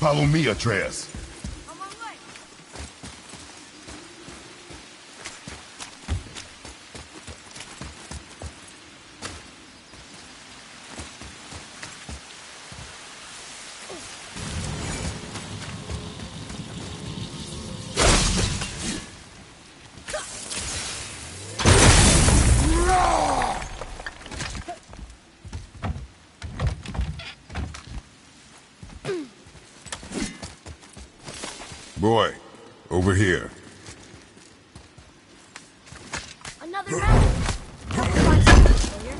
Follow me, Atreus. On my way. Boy, over here. Another mountain. Have to find something familiar.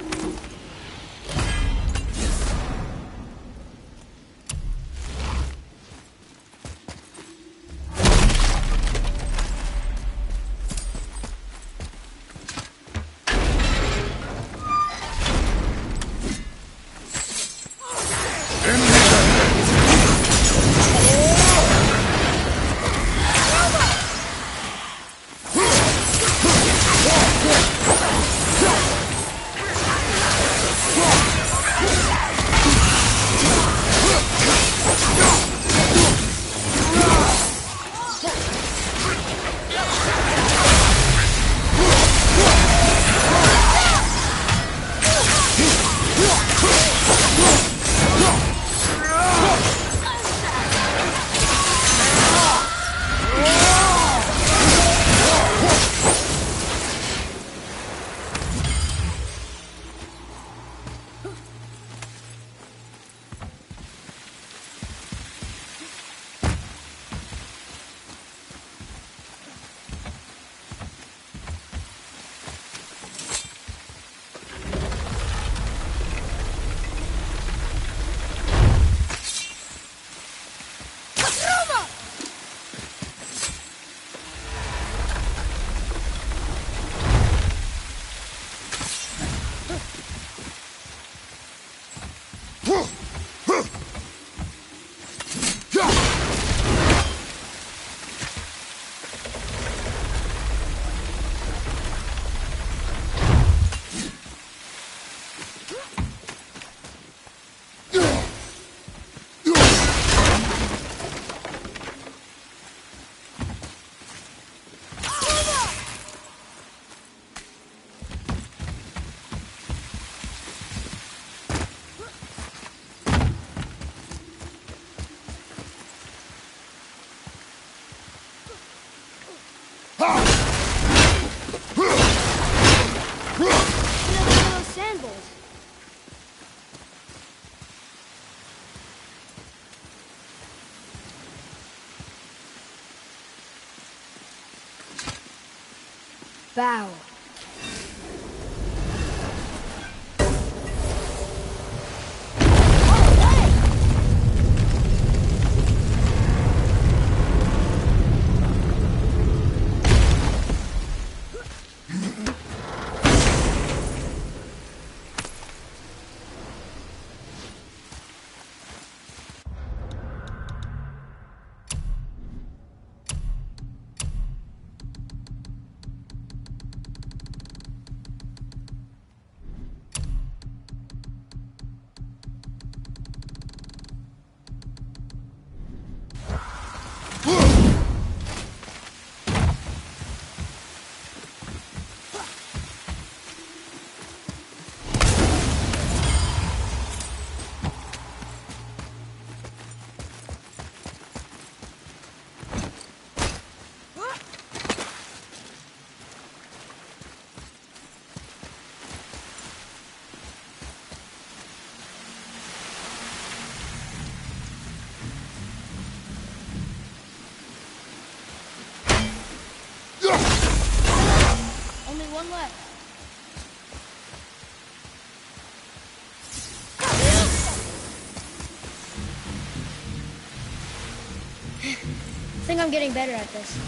Bow. Only one left. I think I'm getting better at this.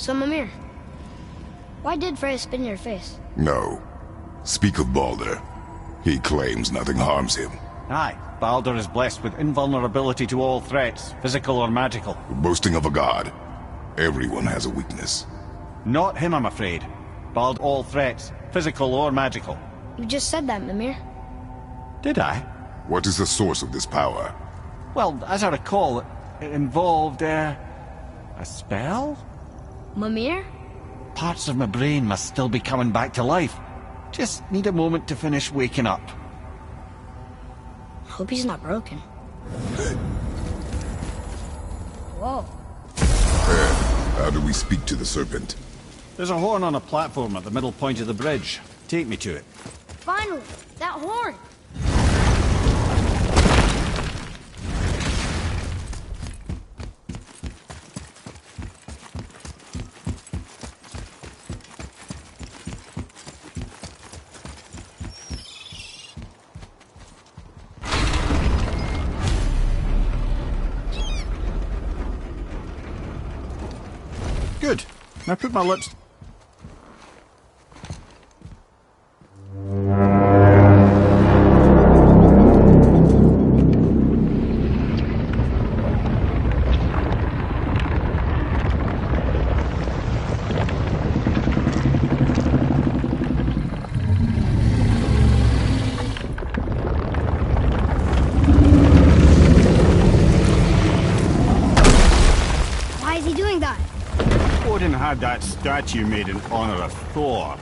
So, Mimir, why did Freya spit in your face? No. Speak of Balder. He claims nothing harms him. Aye, Balder is blessed with invulnerability to all threats, physical or magical. Boasting of a god. Everyone has a weakness. Not him, I'm afraid. Balder all threats, physical or magical. You just said that, Mimir. Did I? What is the source of this power? Well, as I recall, it involved, a spell? Mimir? Parts of my brain must still be coming back to life. Just need a moment to finish waking up. Hope he's not broken. Whoa. How do we speak to the serpent? There's a horn on a platform at the middle point of the bridge. Take me to it. Finally, that horn. Good. Now put my lips... Why is he doing that? Odin had that statue made in honor of Thor.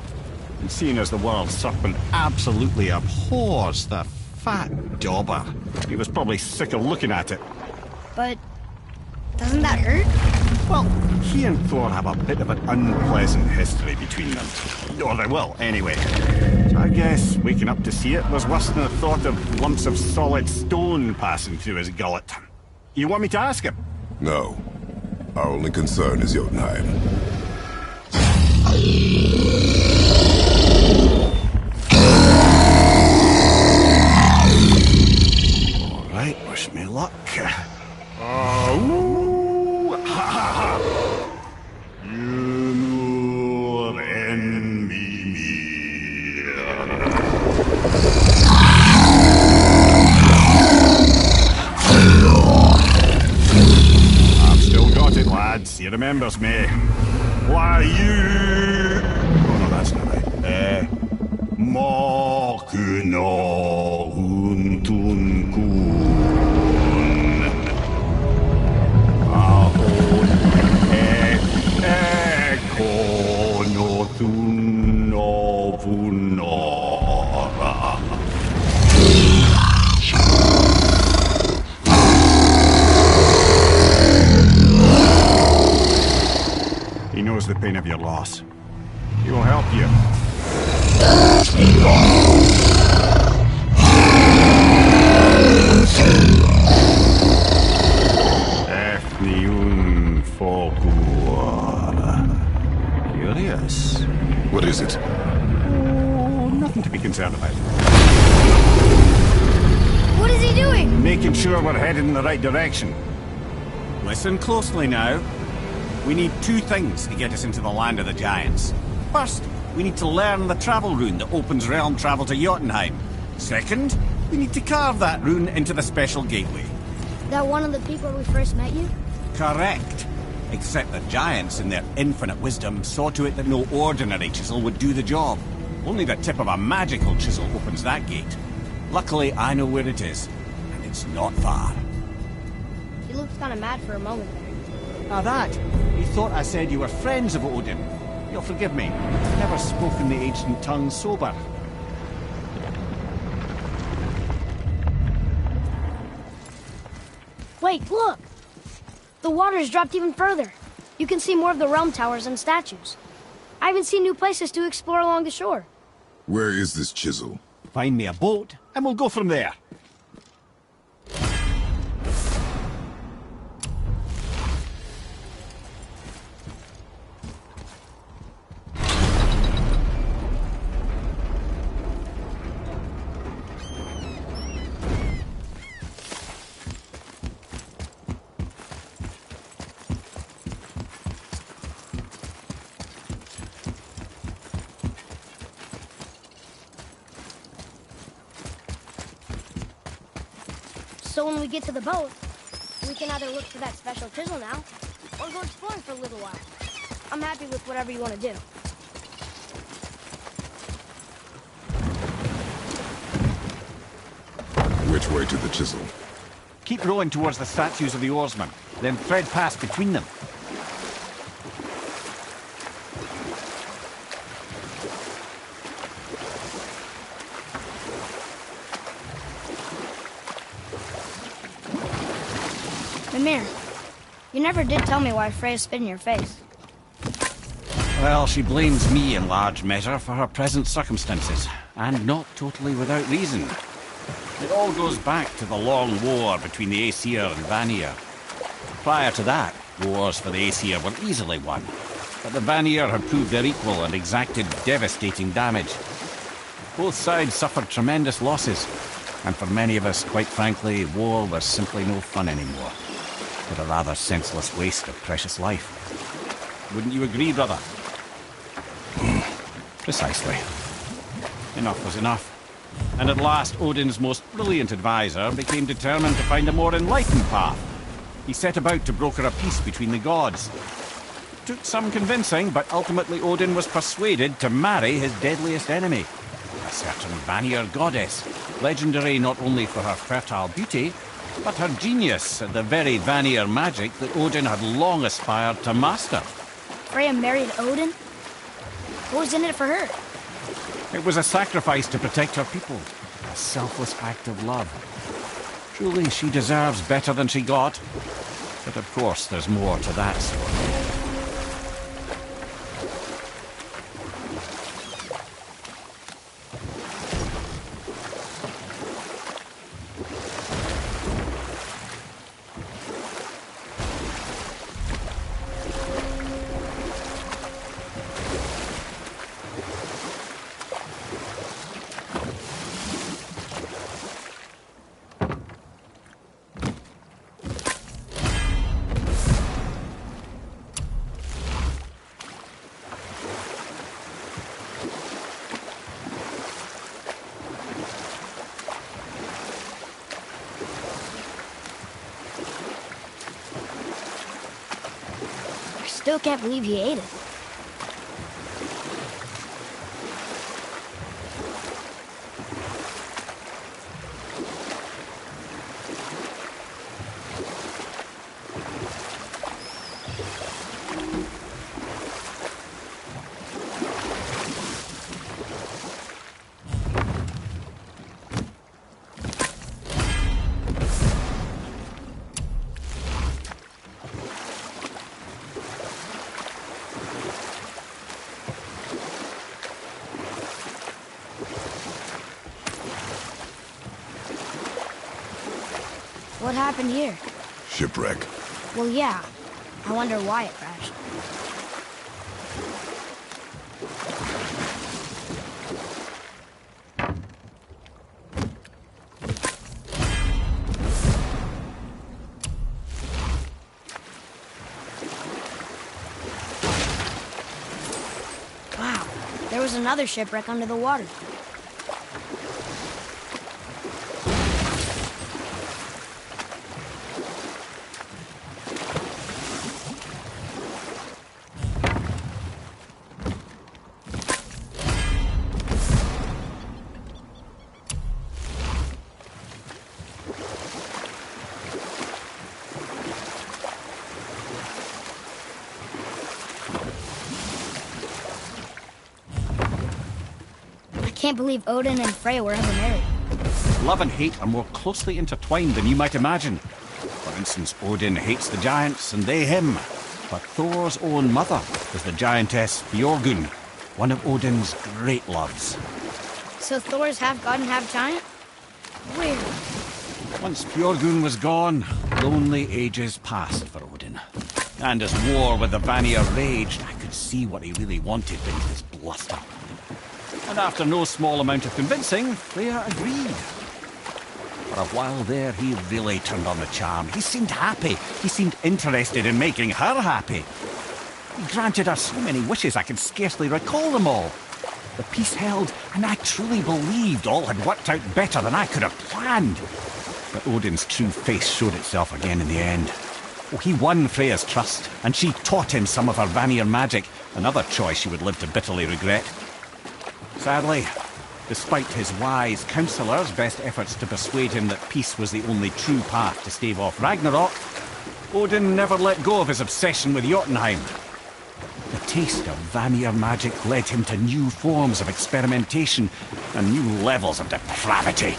And seeing as the world serpent absolutely abhors the fat dauber, he was probably sick of looking at it. But doesn't that hurt? Well, he and Thor have a bit of an unpleasant history between them. Or they will, anyway. So I guess waking up to see it was worse than the thought of lumps of solid stone passing through his gullet. You want me to ask him? No. Our only concern is Jotunheim. All right, wish me luck. Ooh, ha, ha, ha. Yunur en Mimir. I've still got it, lads. He remembers me. Why you... Oh, no, that's not right. Mokuno Huntun Kun. Ahon Eko no Thuno Vunora. He knows the pain of your loss. He will help you. Efniun Fokuara. Curious. What is it? Oh, nothing to be concerned about. What is he doing? Making sure we're headed in the right direction. Listen closely now. We need two things to get us into the land of the giants. First, we need to learn the travel rune that opens realm travel to Jotunheim. Second, we need to carve that rune into the special gateway. That one of the peak where we first met you? Correct. Except the giants, in their infinite wisdom, saw to it that no ordinary chisel would do the job. Only the tip of a magical chisel opens that gate. Luckily, I know where it is, and it's not far. He looked kind of mad for a moment there. Now that, you thought I said you were friends of Odin. You'll forgive me. I've never spoken the ancient tongue sober. Wait, look! The water's dropped even further. You can see more of the realm towers and statues. I even see new places to explore along the shore. Where is this chisel? Find me a boat, and we'll go from there. So when we get to the boat, we can either look for that special chisel now, or go exploring for a little while. I'm happy with whatever you want to do. Which way to the chisel? Keep rowing towards the statues of the oarsmen, then thread past between them. Mimir, you never did tell me why Freya spit in your face. Well, she blames me in large measure for her present circumstances, and not totally without reason. It all goes back to the long war between the Aesir and Vanir. Prior to that, wars for the Aesir were easily won, but the Vanir had proved their equal and exacted devastating damage. Both sides suffered tremendous losses, and for many of us, quite frankly, war was simply no fun anymore, but a rather senseless waste of precious life. Wouldn't you agree, brother? Precisely. Enough was enough. And at last, Odin's most brilliant advisor became determined to find a more enlightened path. He set about to broker a peace between the gods. It took some convincing, but ultimately Odin was persuaded to marry his deadliest enemy, a certain Vanir goddess, legendary not only for her fertile beauty, but her genius at the very Vanir magic that Odin had long aspired to master. Freya married Odin? What was in it for her? It was a sacrifice to protect her people, a selfless act of love. Truly, she deserves better than she got. But of course, there's more to that story. Still can't believe he ate it. What happened here? Shipwreck. Well, yeah. I wonder why it crashed. Wow, there was another shipwreck under the water. I can't believe Odin and Freya were ever married. Love and hate are more closely intertwined than you might imagine. For instance, Odin hates the giants and they him. But Thor's own mother was the giantess Björgund, one of Odin's great loves. So Thor's half god and half giant? Weird. Once Björgund was gone, lonely ages passed for Odin. And as war with the Vanir raged, I could see what he really wanted in his bluster. And after no small amount of convincing, Freya agreed. For a while there, he really turned on the charm. He seemed happy. He seemed interested in making her happy. He granted her so many wishes I could scarcely recall them all. The peace held, and I truly believed all had worked out better than I could have planned. But Odin's true face showed itself again in the end. Oh, he won Freya's trust, and she taught him some of her Vanir magic, another choice she would live to bitterly regret. Sadly, despite his wise counsellors' best efforts to persuade him that peace was the only true path to stave off Ragnarok, Odin never let go of his obsession with Jotunheim. The taste of Vanir magic led him to new forms of experimentation and new levels of depravity.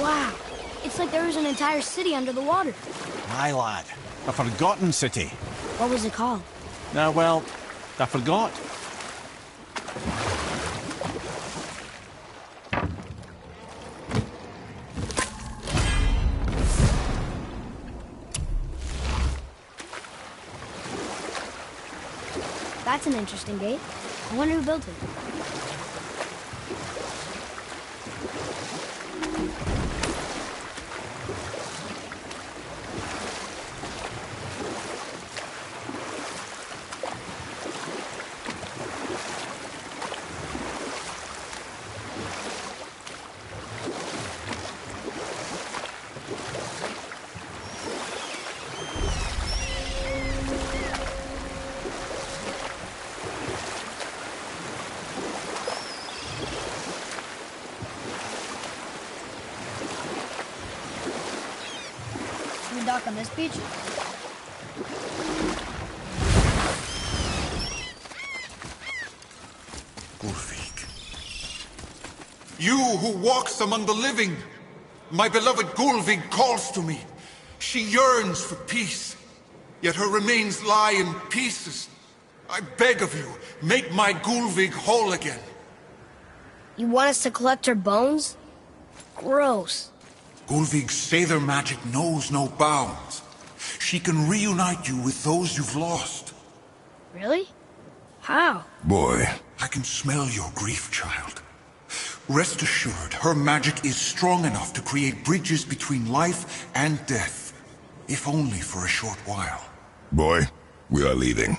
Wow. It's like there is an entire city under the water. Aye, lad. A forgotten city. What was it called? Well, I forgot. That's an interesting gate. I wonder who built it. Should we dock on this beach? Gulfik. You who walks among the living, my beloved Gulvig calls to me. She yearns for peace, yet her remains lie in pieces. I beg of you, make my Gulvig whole again. You want us to collect her bones? Gross. Gulvig's Sather magic knows no bounds. She can reunite you with those you've lost. Really? How? Boy, I can smell your grief, child. Rest assured, her magic is strong enough to create bridges between life and death, if only for a short while. boy, we are leaving.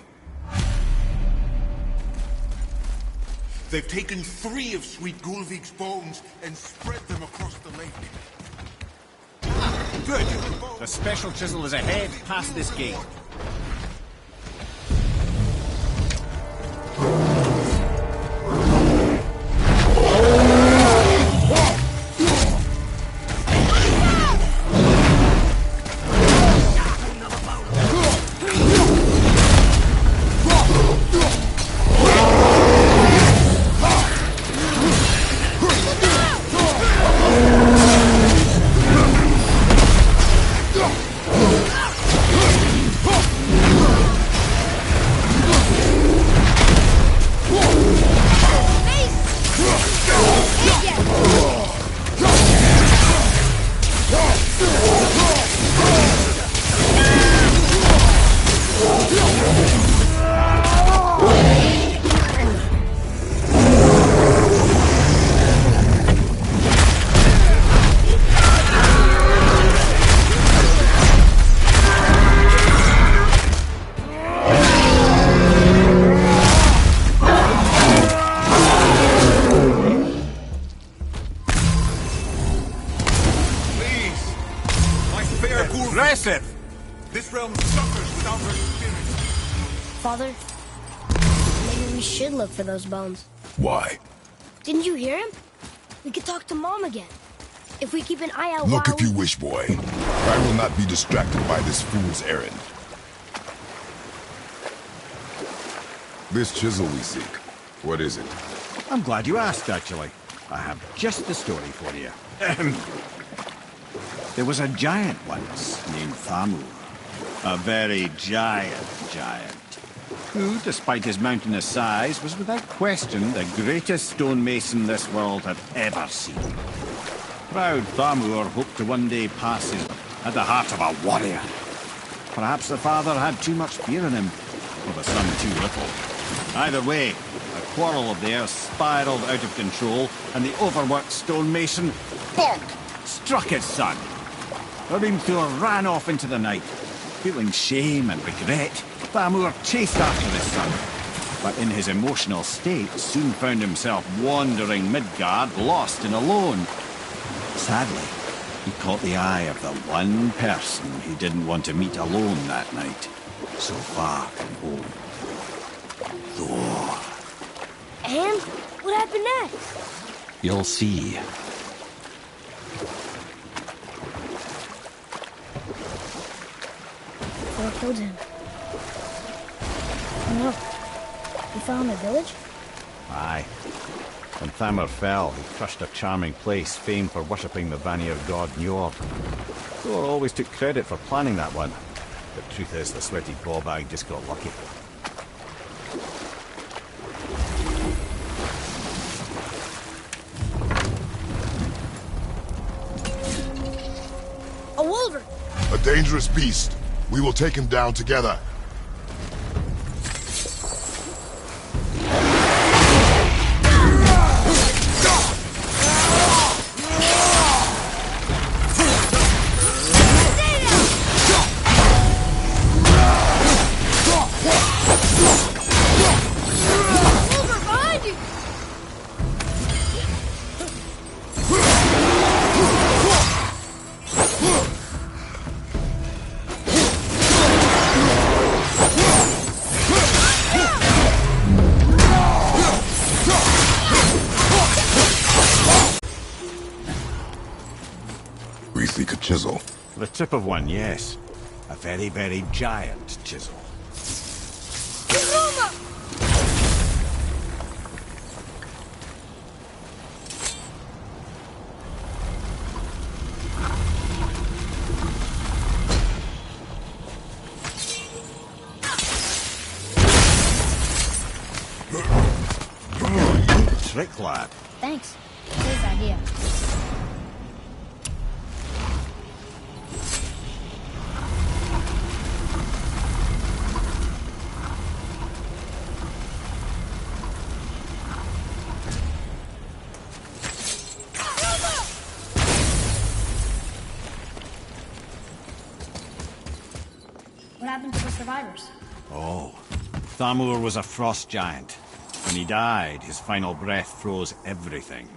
They've taken 3 of Sweet Gulvig's bones and spread them across the lake. Good. The special chisel is ahead, past this gate. Impressive! This realm suffers without her spirit. Father, maybe we should look for those bones. Why? Didn't you hear him? We could talk to Mom again. If we keep an eye out Look while if you wish, boy. I will not be distracted by this fool's errand. This chisel we seek, what is it? I'm glad you asked, actually. I have just the story for you. There was a giant once named Thamur. A very giant, who, despite his mountainous size, was without question the greatest stonemason this world had ever seen. Proud Thamur hoped to one day pass him at the heart of a warrior. Perhaps the father had too much fear in him, or the son too little. Either way, a quarrel of theirs spiraled out of control, and the overworked stonemason, bonk, struck his son. Arimthur ran off into the night. Feeling shame and regret, Thamur chased after his son, but in his emotional state soon found himself wandering Midgard, lost and alone. Sadly, he caught the eye of the one person he didn't want to meet alone that night, so far from home. Thor. And what happened next? You'll see. Thor killed him. Oh no. He fell in the village? Aye. When Thamur fell, he crushed a charming place famed for worshipping the Vanir god Njord. Thor always took credit for planning that one. The truth is, the sweaty ballbag just got lucky. A wolverine! A dangerous beast. We will take him down together. Wolver, behind you! We seek a chisel. The tip of one, yes. A very, very giant chisel. Trick, lad. Thanks. His idea. What happened to the survivors? Oh, Thamur was a frost giant. When he died, his final breath froze everything.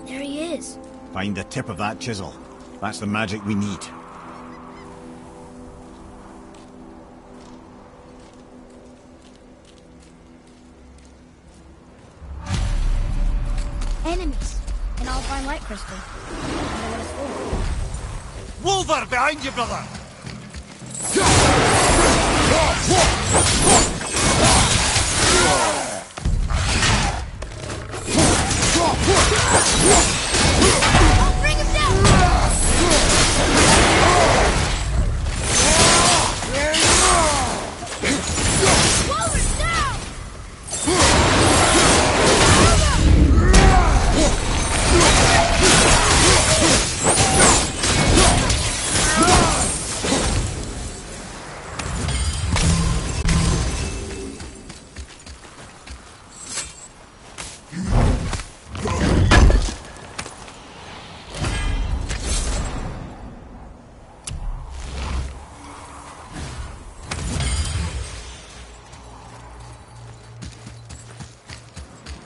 There he is. Find the tip of that chisel. That's the magic we need. Enemies. An alpine light crystal. I wonder what it's for. Wolver, behind you, brother! I'll bring him down! Wolver's down!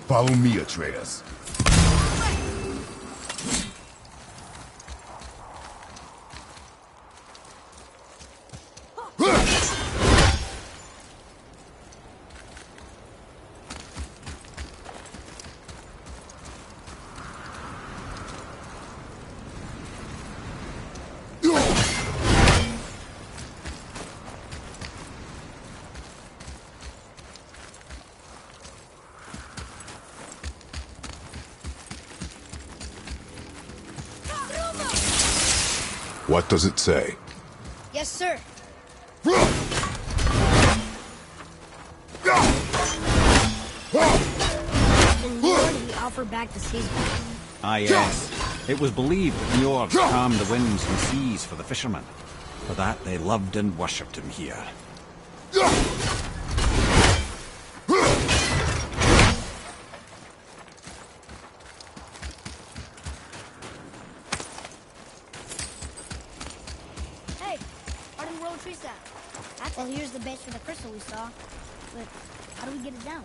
Follow me, Atreus. What does it say? Yes, sir. In Lord, we offer back to Caesar. Ah, yes. It was believed that Njord calmed the winds and seas for the fishermen. For that, they loved and worshipped him here. Hey, where did the road trees at? Well, here's the base for the crystal we saw. But how do we get it down?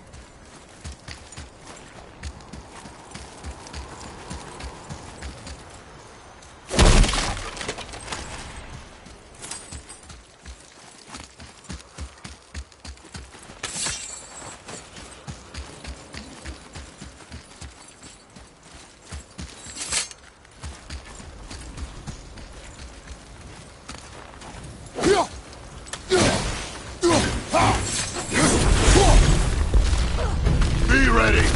Be ready!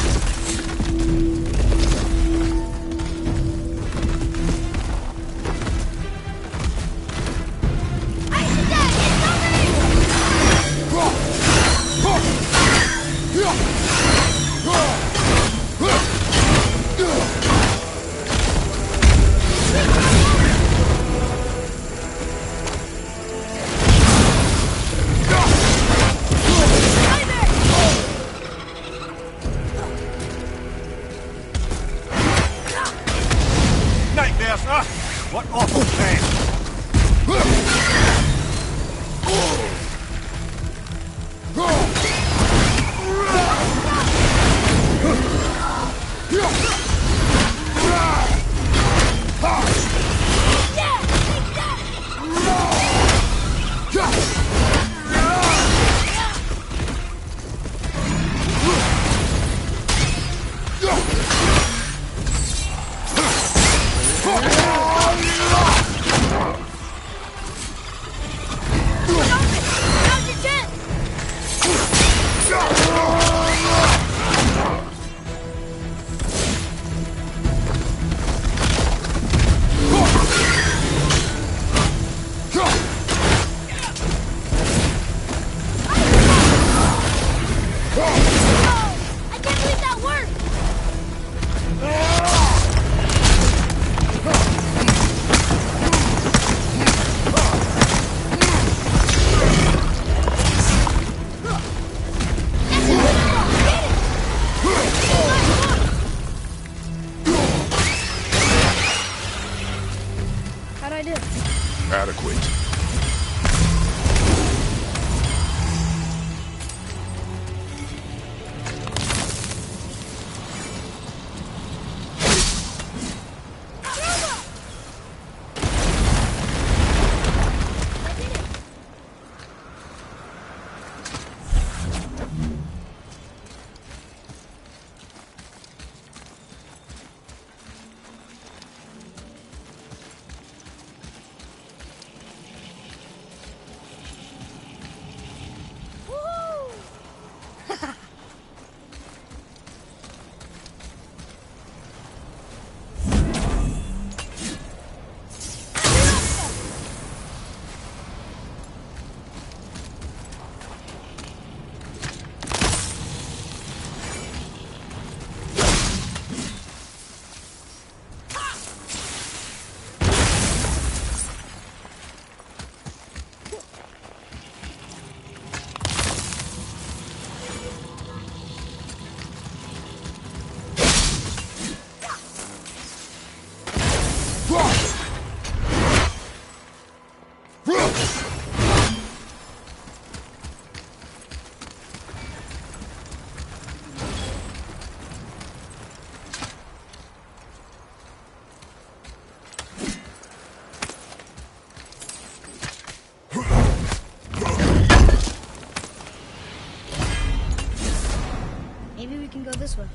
Nightmares! Ah! What awful pain! How's your chin? I can't believe that worked! How'd I do? Adequate. Maybe we can go this way.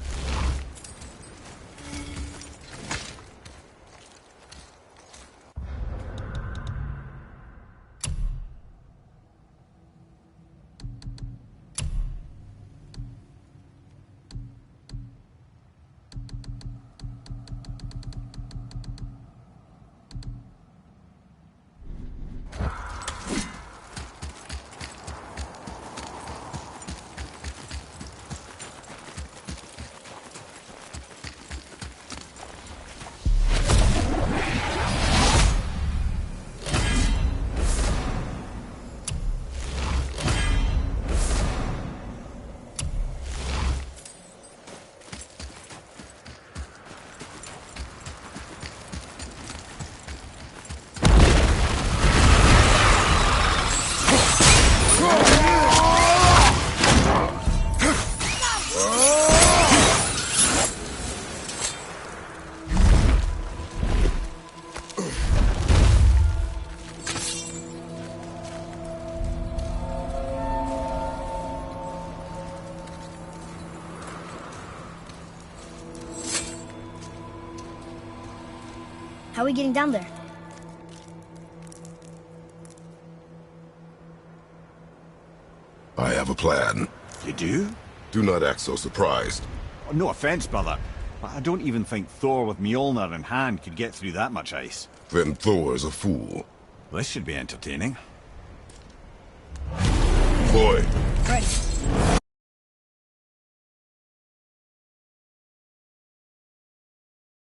How are we getting down there? I have a plan. You do? Do not act so surprised. Oh, no offense, brother, but I don't even think Thor with Mjolnir in hand could get through that much ice. Then Thor's a fool. This should be entertaining. Boy, Right.